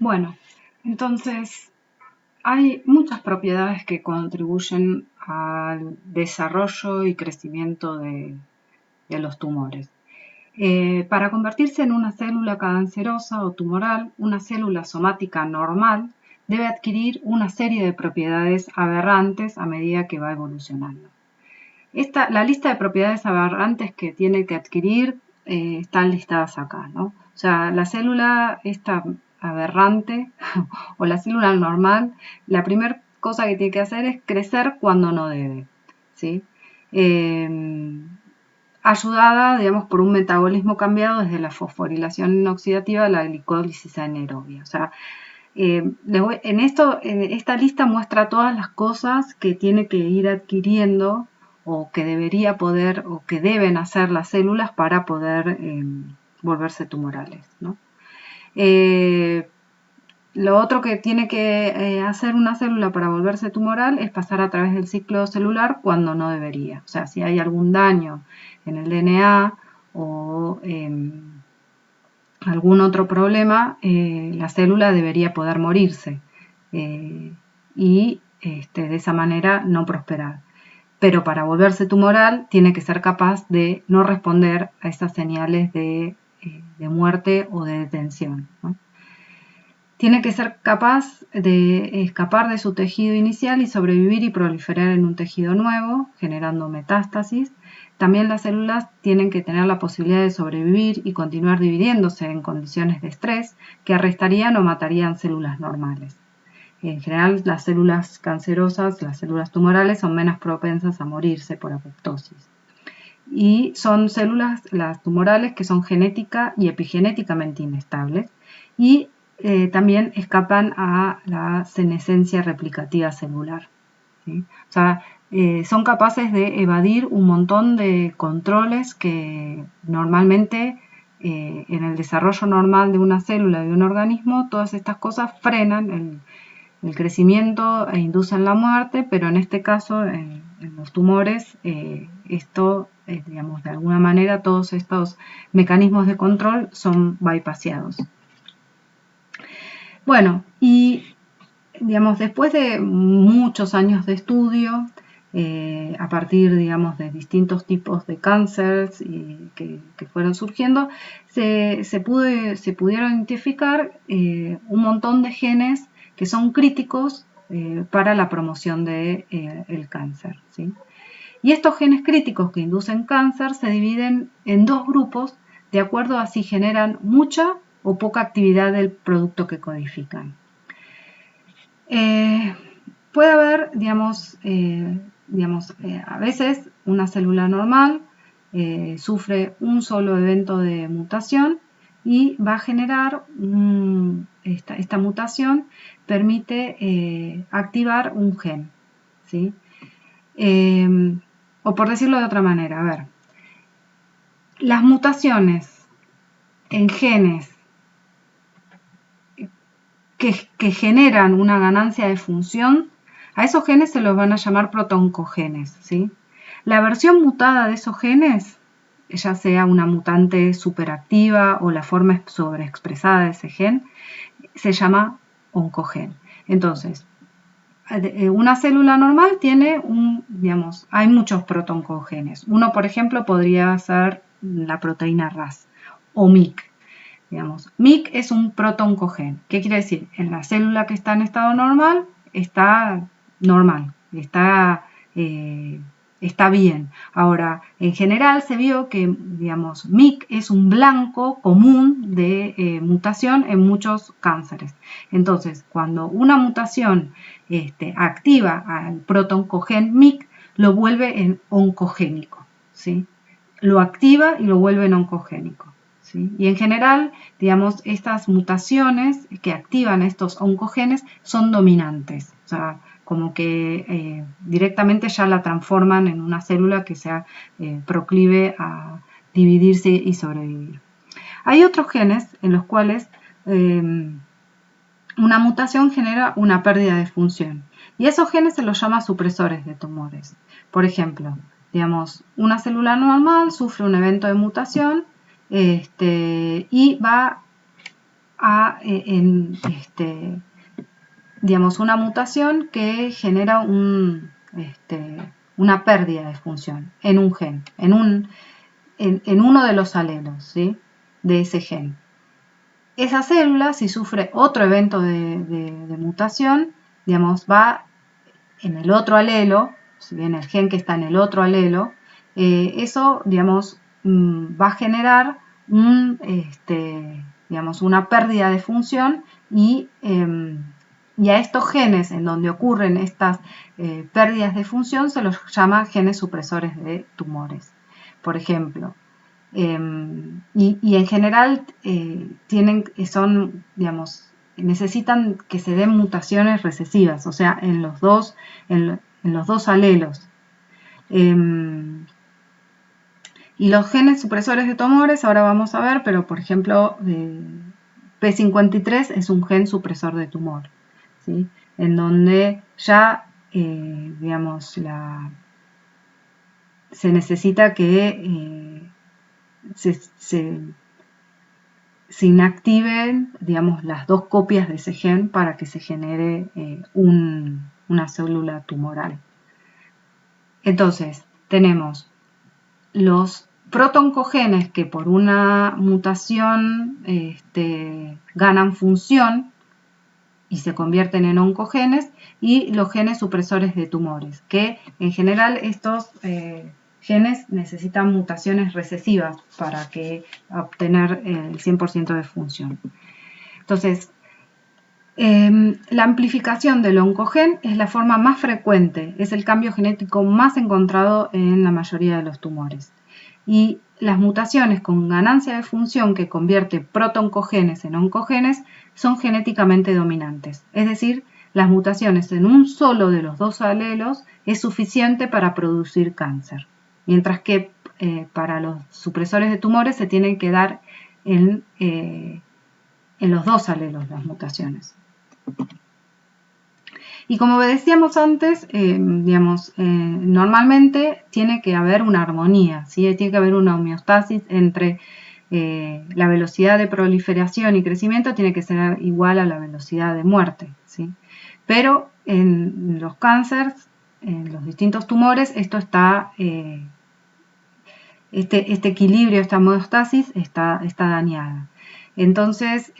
Bueno, entonces hay muchas propiedades que contribuyen al desarrollo y crecimiento de los tumores. Para convertirse en una célula cancerosa o tumoral, una célula somática normal debe adquirir una serie de propiedades aberrantes a medida que va evolucionando. La lista de propiedades aberrantes que tiene que adquirir están listadas acá, ¿no? O sea, la célula esta aberrante o la célula normal, la primera cosa que tiene que hacer es crecer cuando no debe, ¿sí? Ayudada, digamos, por un metabolismo cambiado desde la fosforilación oxidativa a la glicólisis anaerobia. O sea, en esta lista muestra todas las cosas que tiene que ir adquiriendo o que debería poder o que deben hacer las células para poder volverse tumorales, ¿no? Lo otro que tiene que hacer una célula para volverse tumoral es pasar a través del ciclo celular cuando no debería. O sea, si hay algún daño en el DNA o algún otro problema, la célula debería poder morirse y de esa manera no prosperar. Pero para volverse tumoral tiene que ser capaz de no responder a esas señales de muerte o de detención, ¿no? Tiene que ser capaz de escapar de su tejido inicial y sobrevivir y proliferar en un tejido nuevo, generando metástasis. También las células tienen que tener la posibilidad de sobrevivir y continuar dividiéndose en condiciones de estrés que arrestarían o matarían células normales. En general, las células cancerosas, las células tumorales, son menos propensas a morirse por apoptosis. Y son células, las tumorales, que son genética y epigenéticamente inestables y también escapan a la senescencia replicativa celular, ¿sí? O sea, son capaces de evadir un montón de controles que normalmente en el desarrollo normal de una célula, de un organismo, todas estas cosas frenan el crecimiento e inducen la muerte, pero en este caso, en los tumores, digamos, de alguna manera todos estos mecanismos de control son bypaseados. Bueno, y digamos, después de muchos años de estudio, a partir, digamos, de distintos tipos de cánceres que fueron surgiendo, se pudieron identificar un montón de genes que son críticos para la promoción del cáncer, ¿sí? Y estos genes críticos que inducen cáncer se dividen en dos grupos de acuerdo a si generan mucha o poca actividad del producto que codifican. Puede haber, a veces una célula normal sufre un solo evento de mutación y va a generar, esta mutación permite activar un gen, ¿sí? O por decirlo de otra manera, a ver, las mutaciones en genes que generan una ganancia de función, a esos genes se los van a llamar protoncogenes, ¿sí? La versión mutada de esos genes, ya sea una mutante superactiva o la forma sobreexpresada de ese gen, se llama oncogen. Entonces, una célula normal tiene hay muchos protoncogenes. Uno, por ejemplo, podría ser la proteína RAS o MYC. MYC es un protoncogen. ¿Qué quiere decir? En la célula que está en estado normal, está normal, está bien. Ahora, en general se vio que, MYC es un blanco común de mutación en muchos cánceres. Entonces, cuando una mutación activa al protoncogen MYC, lo vuelve en oncogénico, ¿sí? Lo activa y lo vuelve en oncogénico, ¿sí? Y en general, estas mutaciones que activan estos oncogenes son dominantes, o sea, como que directamente ya la transforman en una célula que sea proclive a dividirse y sobrevivir. Hay otros genes en los cuales una mutación genera una pérdida de función y esos genes se los llama supresores de tumores. Por ejemplo, una célula normal sufre un evento de mutación y va a digamos, una mutación que genera una pérdida de función en un gen, en uno de los alelos, ¿sí?, de ese gen. Esa célula, si sufre otro evento de mutación, digamos, va en el otro alelo, si bien el gen que está en el otro alelo, eso, digamos, va a generar digamos, una pérdida de función y a estos genes en donde ocurren estas pérdidas de función se los llama genes supresores de tumores. Por ejemplo, y en general digamos, necesitan que se den mutaciones recesivas, o sea, en los dos alelos. Y los genes supresores de tumores, ahora vamos a ver, pero por ejemplo, P53 es un gen supresor de tumor, ¿sí?, en donde ya, digamos, se necesita que se inactiven, digamos, las dos copias de ese gen para que se genere una célula tumoral. Entonces, tenemos los protoncogenes que por una mutación ganan función y se convierten en oncogenes, y los genes supresores de tumores, que en general estos genes necesitan mutaciones recesivas para obtener el 100% de función. Entonces, la amplificación del oncogen es la forma más frecuente, es el cambio genético más encontrado en la mayoría de los tumores. Y las mutaciones con ganancia de función que convierte protoncogenes en oncogenes son genéticamente dominantes, es decir, las mutaciones en un solo de los dos alelos es suficiente para producir cáncer, mientras que para los supresores de tumores se tienen que dar en los dos alelos las mutaciones. Y como decíamos antes, digamos, normalmente tiene que haber una armonía, ¿sí?, tiene que haber una homeostasis entre la velocidad de proliferación y crecimiento, tiene que ser igual a la velocidad de muerte, ¿sí? Pero en los cánceres, en los distintos tumores, esto está, este equilibrio, esta homeostasis está dañada. Entonces,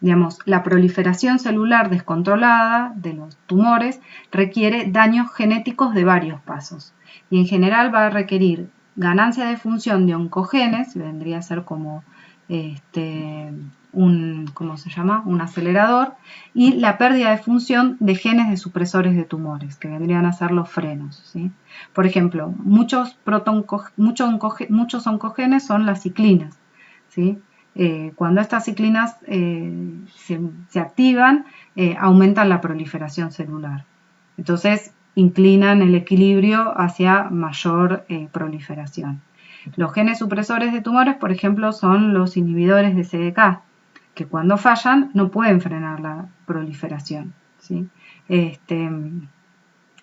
digamos, la proliferación celular descontrolada de los tumores requiere daños genéticos de varios pasos y en general va a requerir ganancia de función de oncogenes, vendría a ser como ¿cómo se llama?, un acelerador, y la pérdida de función de genes de supresores de tumores, que vendrían a ser los frenos, ¿sí? Por ejemplo, muchos oncogenes son las ciclinas, ¿sí? Cuando estas ciclinas se activan, aumentan la proliferación celular. Entonces, inclinan el equilibrio hacia mayor proliferación. Los genes supresores de tumores, por ejemplo, son los inhibidores de CDK, que cuando fallan no pueden frenar la proliferación, ¿sí?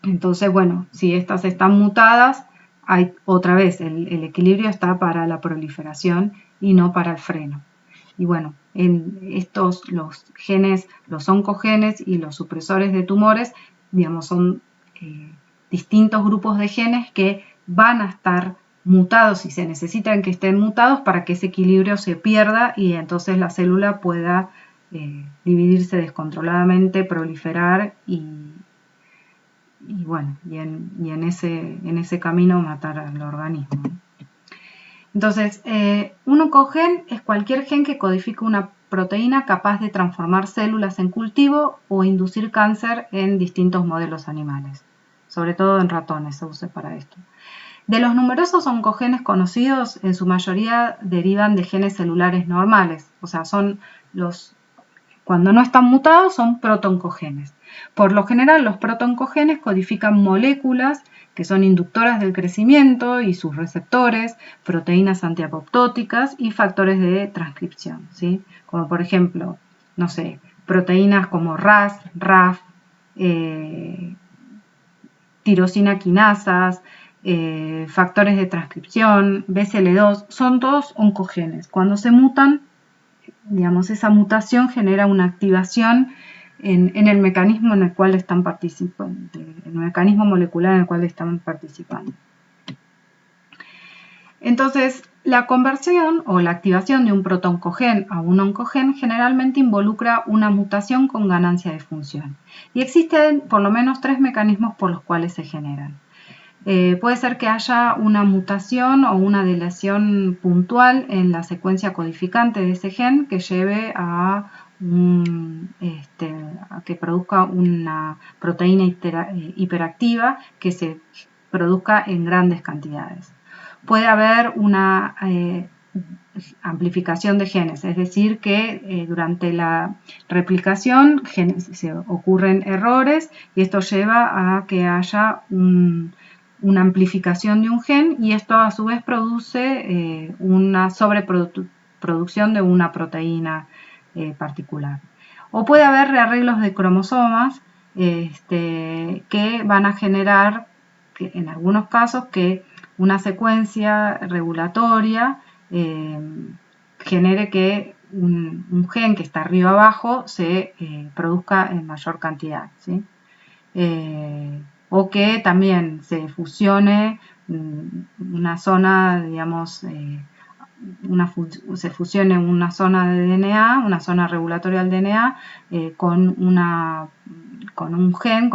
Entonces, bueno, si estas están mutadas, otra vez el equilibrio está para la proliferación y no para el freno. Y bueno, en estos, los genes, los oncogenes y los supresores de tumores, digamos, son distintos grupos de genes que van a estar mutados y se necesitan que estén mutados para que ese equilibrio se pierda y entonces la célula pueda dividirse descontroladamente, proliferar y bueno, en ese camino matar al organismo. Entonces, un oncogen es cualquier gen que codifica una proteína capaz de transformar células en cultivo o inducir cáncer en distintos modelos animales, sobre todo en ratones se usa para esto. De los numerosos oncogenes conocidos, en su mayoría derivan de genes celulares normales, o sea, cuando no están mutados son protoncogenes. Por lo general, los protoncogenes codifican moléculas que son inductoras del crecimiento y sus receptores, proteínas antiapoptóticas y factores de transcripción, ¿sí? Como por ejemplo, no sé, proteínas como RAS, RAF, tirosina quinasas, factores de transcripción, BCL2, son todos oncogenes. Cuando se mutan, digamos, esa mutación genera una activación en el mecanismo en el cual están participando, el mecanismo molecular en el cual están participando. Entonces, la conversión o la activación de un protoncogen a un oncogen generalmente involucra una mutación con ganancia de función. Y existen por lo menos 3 mecanismos por los cuales se generan. Puede ser que haya una mutación o una deleción puntual en la secuencia codificante de ese gen que lleve a que produzca una proteína hiperactiva que se produzca en grandes cantidades. Puede haber una amplificación de genes, es decir, que durante la replicación se ocurren errores y esto lleva a que haya una amplificación de un gen y esto a su vez produce una sobreproducción de una proteína particular. O puede haber rearreglos de cromosomas que van a generar, en algunos casos, que una secuencia regulatoria genere que un gen que está arriba abajo se produzca en mayor cantidad, ¿sí? O que también se fusione una zona, digamos, se fusione una zona de DNA, una zona regulatoria del DNA, con un gen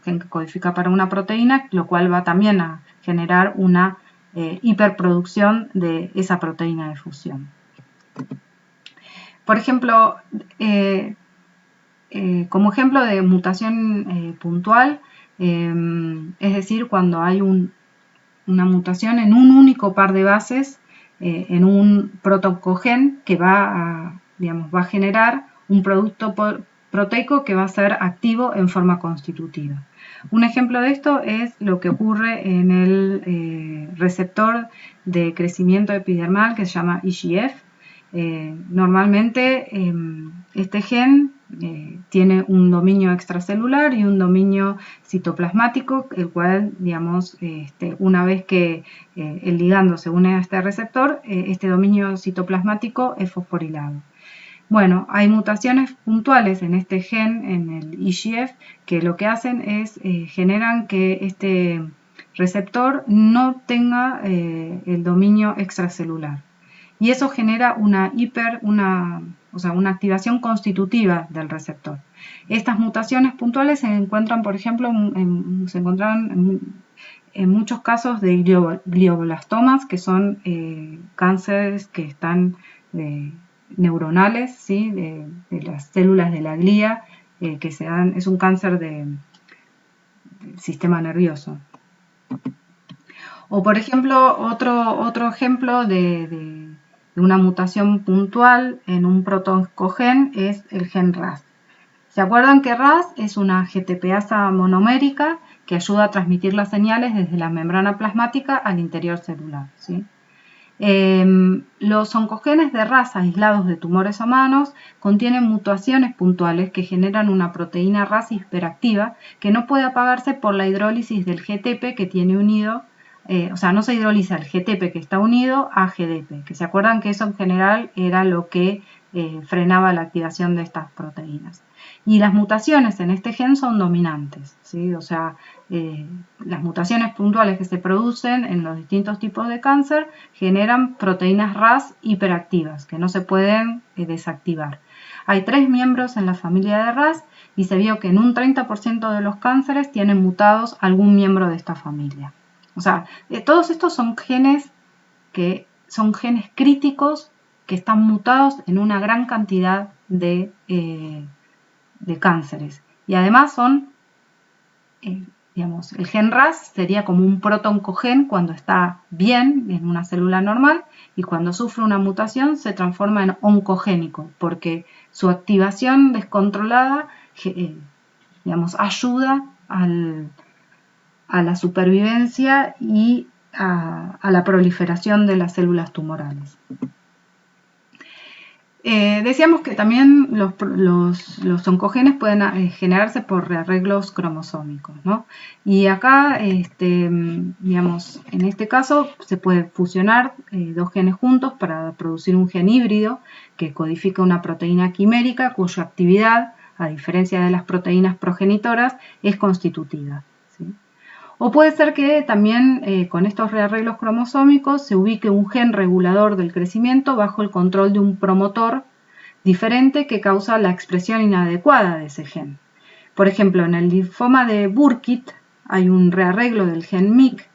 que codifica para una proteína, lo cual va también a generar una hiperproducción de esa proteína de fusión. Por ejemplo, como ejemplo de mutación puntual, es decir, cuando hay una mutación en un único par de bases, en un protoncogen que va a generar un producto proteico que va a ser activo en forma constitutiva. Un ejemplo de esto es lo que ocurre en el receptor de crecimiento epidermal que se llama IGF. Normalmente este gen tiene un dominio extracelular y un dominio citoplasmático, el cual, digamos, una vez que el ligando se une a este receptor, este dominio citoplasmático es fosforilado. Bueno, hay mutaciones puntuales en este gen, en el IGF, que lo que hacen es generan que este receptor no tenga el dominio extracelular. Y eso genera una activación constitutiva del receptor. Estas mutaciones puntuales se encuentran, por ejemplo, se encontraron en muchos casos de glioblastomas, que son cánceres que están neuronales, ¿sí? de las células de la glía, que es un cáncer del sistema nervioso. O por ejemplo, otro ejemplo de una mutación puntual en un protoncogen es el gen RAS. ¿Se acuerdan que RAS es una GTPasa monomérica que ayuda a transmitir las señales desde la membrana plasmática al interior celular, ¿sí? Los oncogenes de RAS aislados de tumores humanos contienen mutaciones puntuales que generan una proteína RAS hiperactiva que no puede apagarse por la hidrólisis del GTP que tiene unido, no se hidroliza el GTP que está unido a GDP, que se acuerdan que eso en general era lo que frenaba la activación de estas proteínas. Y las mutaciones en este gen son dominantes, ¿sí? O sea, las mutaciones puntuales que se producen en los distintos tipos de cáncer generan proteínas RAS hiperactivas que no se pueden desactivar. Hay 3 miembros en la familia de RAS y se vio que en un 30% de los cánceres tienen mutados algún miembro de esta familia. O sea, todos estos son genes críticos que están mutados en una gran cantidad de cánceres. Y además son, el gen RAS sería como un protoncogen cuando está bien en una célula normal y cuando sufre una mutación se transforma en oncogénico porque su activación descontrolada ayuda a la supervivencia y a la proliferación de las células tumorales. Decíamos que también los oncogenes pueden generarse por rearreglos cromosómicos, ¿no? Y acá, digamos, en este caso se puede fusionar dos genes juntos para producir un gen híbrido que codifica una proteína quimérica cuya actividad, a diferencia de las proteínas progenitoras, es constitutiva, ¿sí? O puede ser que también con estos rearreglos cromosómicos se ubique un gen regulador del crecimiento bajo el control de un promotor diferente que causa la expresión inadecuada de ese gen. Por ejemplo, en el linfoma de Burkitt hay un rearreglo del gen MYC,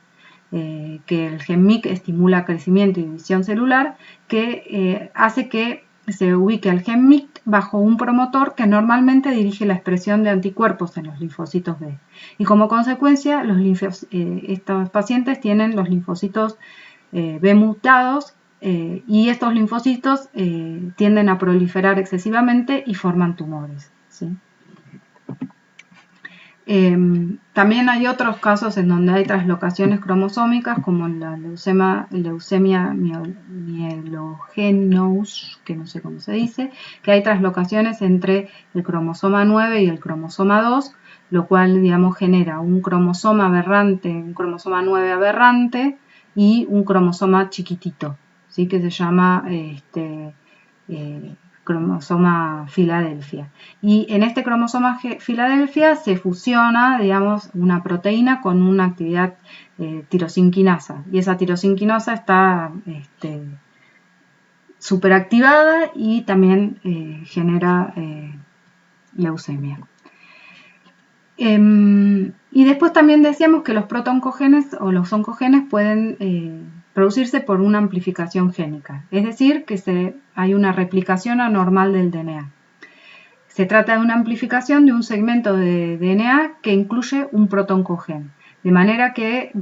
que el gen MYC estimula crecimiento y división celular, que hace que se ubique el gen MYC bajo un promotor que normalmente dirige la expresión de anticuerpos en los linfocitos B. Y como consecuencia, estos pacientes tienen los linfocitos B mutados y estos linfocitos tienden a proliferar excesivamente y forman tumores, ¿sí? También hay otros casos en donde hay translocaciones cromosómicas, como la leucemia mielogenous, que no sé cómo se dice, que hay translocaciones entre el cromosoma 9 y el cromosoma 2, lo cual, digamos, genera un cromosoma aberrante, un cromosoma 9 aberrante y un cromosoma chiquitito, ¿sí? Que se llama cromosoma Filadelfia. Y en este cromosoma Filadelfia se fusiona, digamos, una proteína con una actividad tirosinquinasa. Y esa tirosinquinasa está superactivada y también genera leucemia. Y después también decíamos que los protooncogenes o los oncogenes pueden producirse por una amplificación génica, es decir, que hay una replicación anormal del DNA. Se trata de una amplificación de un segmento de DNA que incluye un protooncogen, de manera que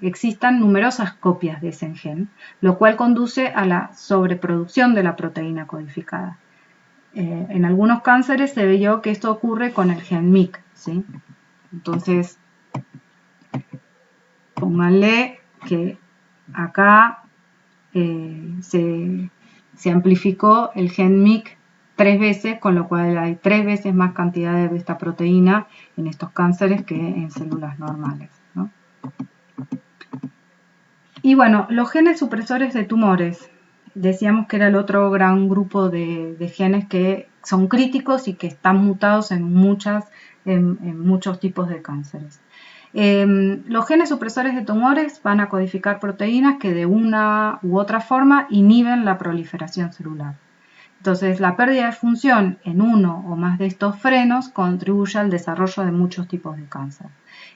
existan numerosas copias de ese gen, lo cual conduce a la sobreproducción de la proteína codificada. En algunos cánceres se vio que esto ocurre con el gen MYC, ¿sí? Entonces, pónganle que acá se amplificó el gen MYC 3 veces, con lo cual hay 3 veces más cantidad de esta proteína en estos cánceres que en células normales, ¿no? Y bueno, los genes supresores de tumores. Decíamos que era el otro gran grupo de genes que son críticos y que están mutados en muchos tipos de cánceres. Los genes supresores de tumores van a codificar proteínas que de una u otra forma inhiben la proliferación celular. Entonces, la pérdida de función en uno o más de estos frenos contribuye al desarrollo de muchos tipos de cáncer.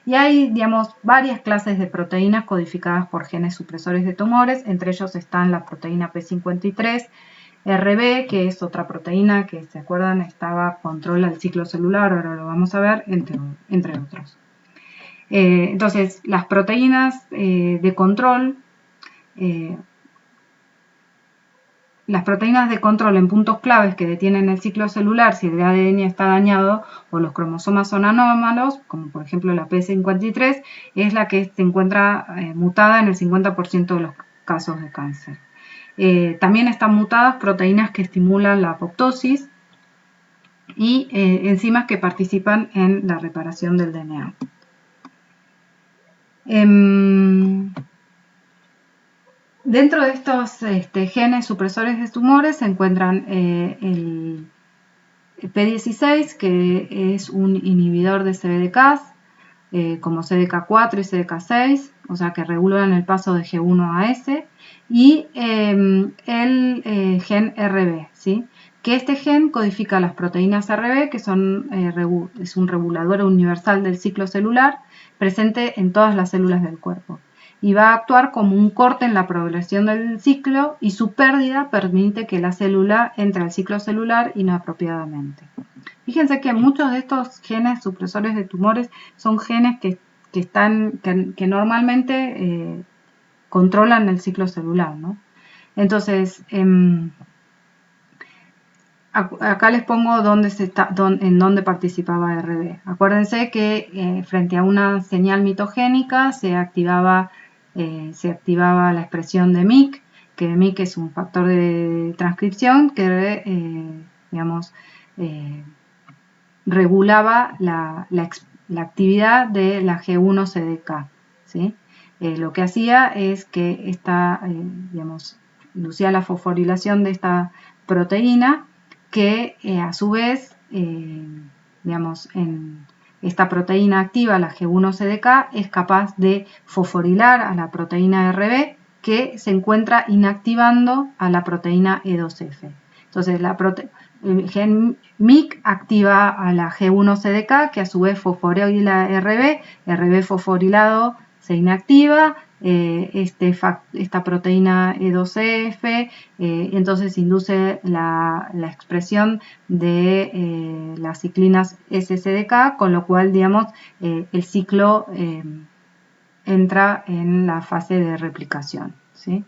Y hay, digamos, varias clases de proteínas codificadas por genes supresores de tumores, entre ellos están la proteína P53, RB, que es otra proteína que, ¿se acuerdan?, controla el ciclo celular, ahora lo vamos a ver, entre otros. Entonces, las proteínas de control, en puntos claves que detienen el ciclo celular si el ADN está dañado o los cromosomas son anómalos, como por ejemplo la P53, es la que se encuentra mutada en el 50% de los casos de cáncer. También están mutadas proteínas que estimulan la apoptosis y enzimas que participan en la reparación del DNA. Dentro de estos genes supresores de tumores se encuentran el P16, que es un inhibidor de CDKs, como CDK4 y CDK6, o sea que regulan el paso de G1 a S, y el gen RB, ¿sí? Que este gen codifica las proteínas RB, que es un regulador universal del ciclo celular, presente en todas las células del cuerpo. Y va a actuar como un corte en la progresión del ciclo y su pérdida permite que la célula entre al ciclo celular inapropiadamente. Fíjense que muchos de estos genes supresores de tumores son genes que normalmente controlan el ciclo celular, ¿no? Entonces, acá les pongo en dónde participaba RB. Acuérdense que frente a una señal mitogénica se activaba la expresión de MYC que MYC es un factor de transcripción que, digamos, regulaba la actividad de la G1-CDK, ¿sí? Lo que hacía es que digamos, inducía la fosforilación de esta proteína que a su vez, digamos, en esta proteína activa, la G1-CDK, es capaz de fosforilar a la proteína RB que se encuentra inactivando a la proteína E2F. Entonces, el gen MYC activa a la G1-CDK, que a su vez fosforila RB fosforilado se inactiva, esta proteína E2F, entonces induce la expresión de las ciclinas SCDK, con lo cual, digamos, el ciclo entra en la fase de replicación, ¿sí?